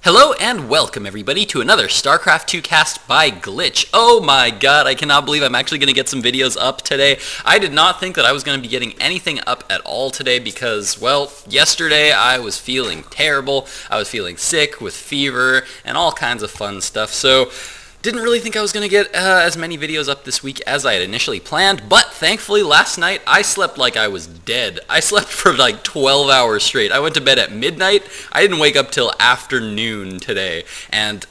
Hello and welcome everybody to another StarCraft 2 cast by Glitch. Oh my god, I cannot believe I'm actually going to get some videos up today. I did not think that I was going to be getting anything up at all today because, well, yesterday I was feeling terrible. I was feeling sick with fever and all kinds of fun stuff, so didn't really think I was going to get as many videos up this week as I had initially planned, but thankfully last night I slept like I was dead. I slept for like 12 hours straight. I went to bed at midnight. I didn't wake up till afternoon today, and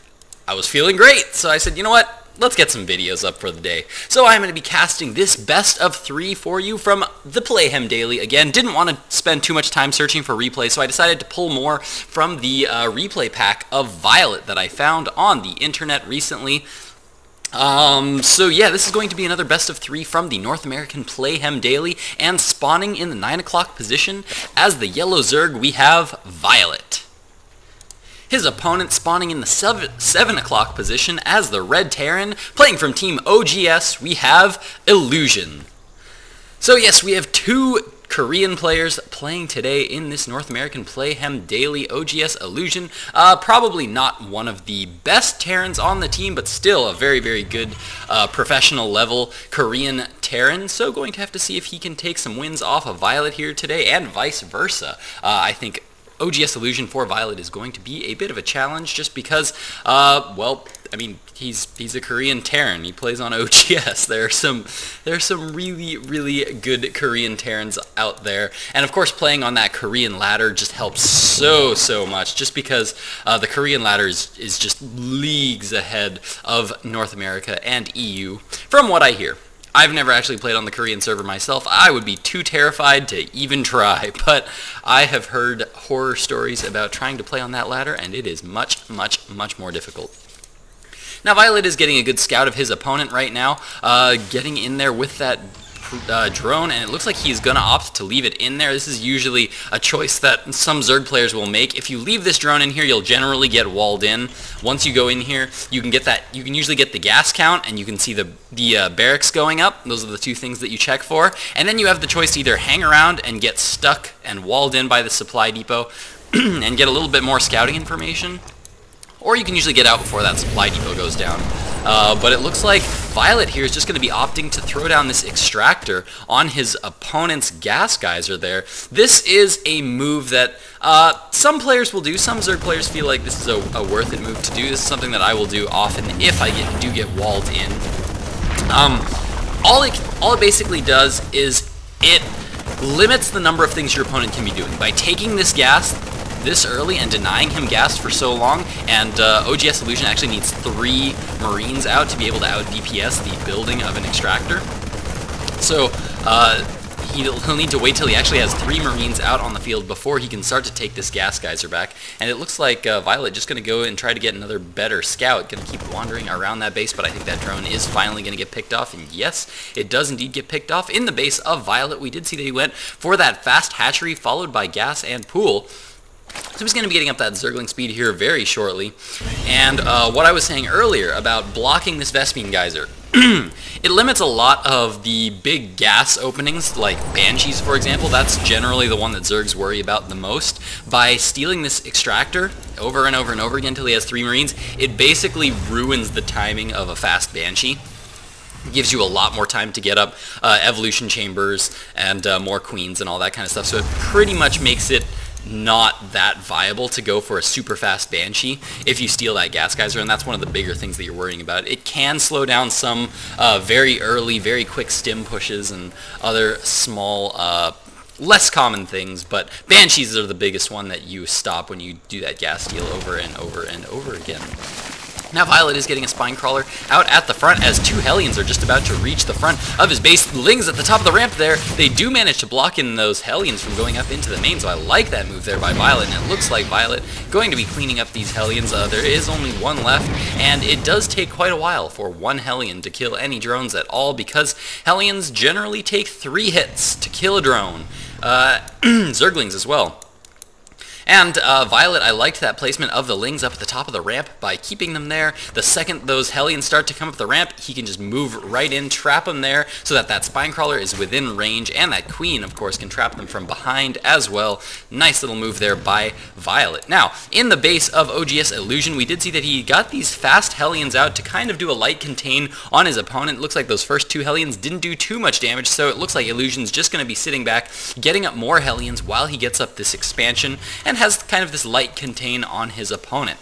I was feeling great, so I said, you know what? Let's get some videos up for the day. So I'm going to be casting this best of 3 for you from the Playhem Daily. Again, didn't want to spend too much time searching for replays, so I decided to pull more from the replay pack of viOLet that I found on the internet recently. So yeah, this is going to be another best of 3 from the North American Playhem Daily, and spawning in the 9 o'clock position as the yellow Zerg, we have viOLet. His opponent spawning in the 7 o'clock position as the Red Terran. Playing from Team OGS, we have oGsillusion. So yes, we have 2 Korean players playing today in this North American Playhem Daily. oGsillusion, probably not one of the best Terrans on the team, but still a very, very good professional level Korean Terran. So going to have to see if he can take some wins off of viOLet here today, and vice versa. I think oGsillusion for viOLet is going to be a bit of a challenge just because, well, I mean, he's a Korean Terran. He plays on OGS. There are some really, really good Korean Terrans out there. And of course, playing on that Korean ladder just helps so much, just because the Korean ladder is just leagues ahead of North America and EU, from what I hear. I've never actually played on the Korean server myself. I would be too terrified to even try, but I have heard horror stories about trying to play on that ladder, and it is much more difficult. Now, viOLet is getting a good scout of his opponent right now, getting in there with that drone, and it looks like he's going to opt to leave it in there. This is usually a choice that some Zerg players will make. If you leave this drone in here, you'll generally get walled in. Once you go in here, you can usually get the gas count, and you can see the barracks going up. Those are the 2 things that you check for. And then you have the choice to either hang around and get stuck and walled in by the supply depot and get a little bit more scouting information, or you can usually get out before that supply depot goes down. But it looks like viOLet here is just going to be opting to throw down this extractor on his opponent's gas geyser there. This is a move that some players will do. Some Zerg players feel like this is a worth it move to do. This is something that I will do often if I do get walled in. All it basically does is it limits the number of things your opponent can be doing. By taking this gas this early and denying him gas for so long, and oGsillusion actually needs 3 Marines out to be able to out DPS the building of an extractor. So he'll need to wait till he actually has 3 Marines out on the field before he can start to take this gas geyser back. And it looks like viOLet just going to go and try to get another better scout, going to keep wandering around that base, but I think that drone is finally going to get picked off, and yes, it does indeed get picked off in the base of viOLet. We did see that he went for that fast hatchery followed by gas and pool. So he's going to be getting up that Zergling speed here very shortly. And what I was saying earlier about blocking this Vespene geyser, it limits a lot of the big gas openings, like Banshees, for example. That's generally the one that Zergs worry about the most. By stealing this extractor over and over and over again until he has 3 Marines, it basically ruins the timing of a fast Banshee. It gives you a lot more time to get up evolution chambers and more queens and all that kind of stuff. So it pretty much makes it not that viable to go for a super fast Banshee if you steal that gas geyser, and that's one of the bigger things that you're worrying about. It can slow down some very early, very quick stim pushes and other small, less common things, but Banshees are the biggest one that you stop when you do that gas steal over and over and over again. Now viOLet is getting a spine crawler out at the front as 2 Hellions are just about to reach the front of his base. Lings at the top of the ramp there. They do manage to block in those Hellions from going up into the main, so I like that move there by viOLet, and it looks like viOLet going to be cleaning up these Hellions. There is only 1 left, and it does take quite a while for 1 Hellion to kill any drones at all, because Hellions generally take 3 hits to kill a drone. Zerglings as well. And viOLet, I liked that placement of the Lings up at the top of the ramp by keeping them there. The second those Hellions start to come up the ramp, he can just move right in, trap them there, so that that Spinecrawler is within range, and that Queen, of course, can trap them from behind as well. Nice little move there by viOLet. Now, in the base of oGsillusion, we did see that he got these fast Hellions out to kind of do a light contain on his opponent. It looks like those first two Hellions didn't do too much damage, so it looks like Illusion's just going to be sitting back, getting up more Hellions while he gets up this expansion, and has kind of this light contain on his opponent.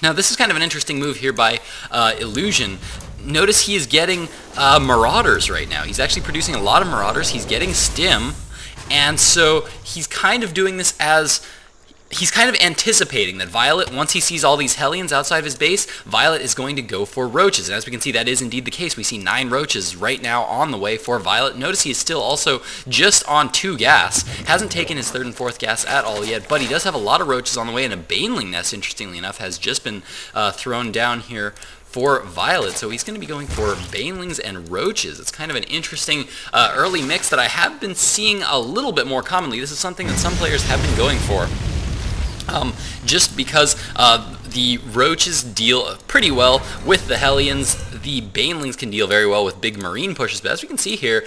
Now, this is kind of an interesting move here by Illusion. Notice he is getting Marauders right now. He's actually producing a lot of Marauders. He's getting Stim, and so he's kind of doing this as... He's kind of anticipating that viOLet, once he sees all these Hellions outside of his base, viOLet is going to go for Roaches. And as we can see, that is indeed the case. We see 9 Roaches right now on the way for viOLet. Notice he is still also just on 2 gas. Hasn't taken his 3rd and 4th gas at all yet, but he does have a lot of Roaches on the way, and a Baneling nest, interestingly enough, has just been thrown down here for viOLet, so he's going to be going for Banelings and Roaches. It's kind of an interesting early mix that I have been seeing a little bit more commonly. This is something that some players have been going for. Just because the Roaches deal pretty well with the Hellions. The Banelings can deal very well with big Marine pushes, but as we can see here,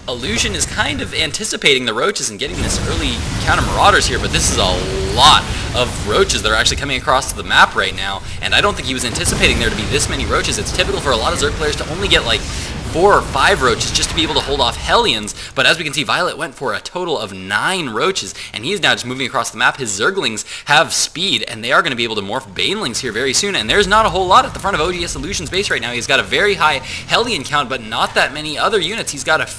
Illusion is kind of anticipating the Roaches and getting this early counter Marauders here, but this is a lot of Roaches that are actually coming across the map right now, and I don't think he was anticipating there to be this many Roaches. It's typical for a lot of Zerg players to only get like 4 or 5 Roaches just to be able to hold off Hellions, but as we can see, viOLet went for a total of 9 Roaches, and he's now just moving across the map. His Zerglings have speed, and they are going to be able to morph Banelings here very soon, and there's not a whole lot at the front of oGsillusion's base right now. He's got a very high Hellion count, but not that many other units. He's got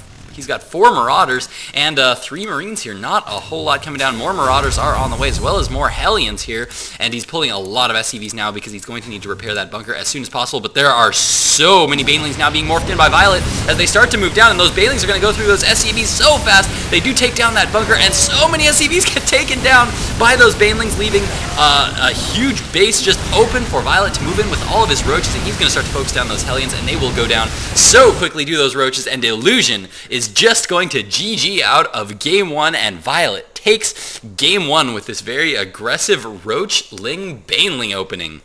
4 Marauders and 3 Marines here. Not a whole lot coming down. More Marauders are on the way, as well as more Hellions here. And he's pulling a lot of SCVs now because he's going to need to repair that bunker as soon as possible. But there are so many Banelings now being morphed in by viOLet as they start to move down. And those Banelings are going to go through those SCVs so fast. They do take down that bunker, and so many SCVs get taken down by those Banelings, leaving a huge base just open for viOLet to move in with all of his Roaches. And he's going to start to focus down those Hellions, and they will go down so quickly to those Roaches. And Illusion is just going to GG out of Game 1, and viOLet takes Game 1 with this very aggressive Roach-Ling Baneling opening.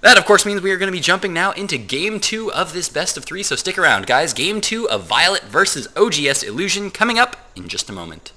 That, of course, means we are going to be jumping now into Game 2 of this best of 3, so stick around, guys. Game 2 of viOLet versus oGsillusion coming up in just a moment.